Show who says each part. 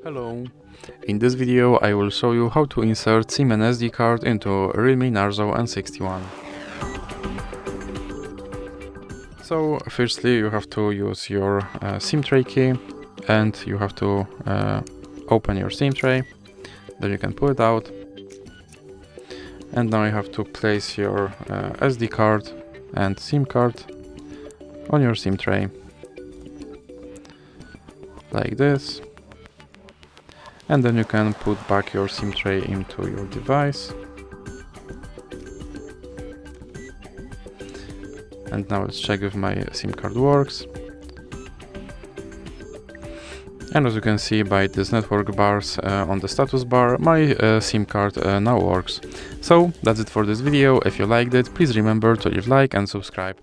Speaker 1: Hello! In this video I will show you how to insert SIM and SD card into Realme Narzo N61. So firstly you have to use your SIM tray key and you have to open your SIM tray. Then you can pull it out. And now you have to place your SD card and SIM card on your SIM tray. Like this. And then you can put back your SIM tray into your device. And now let's check if my SIM card works. And as you can see by these network bars on the status bar, my SIM card now works. So that's it for this video. If you liked it, please remember to leave a like and subscribe.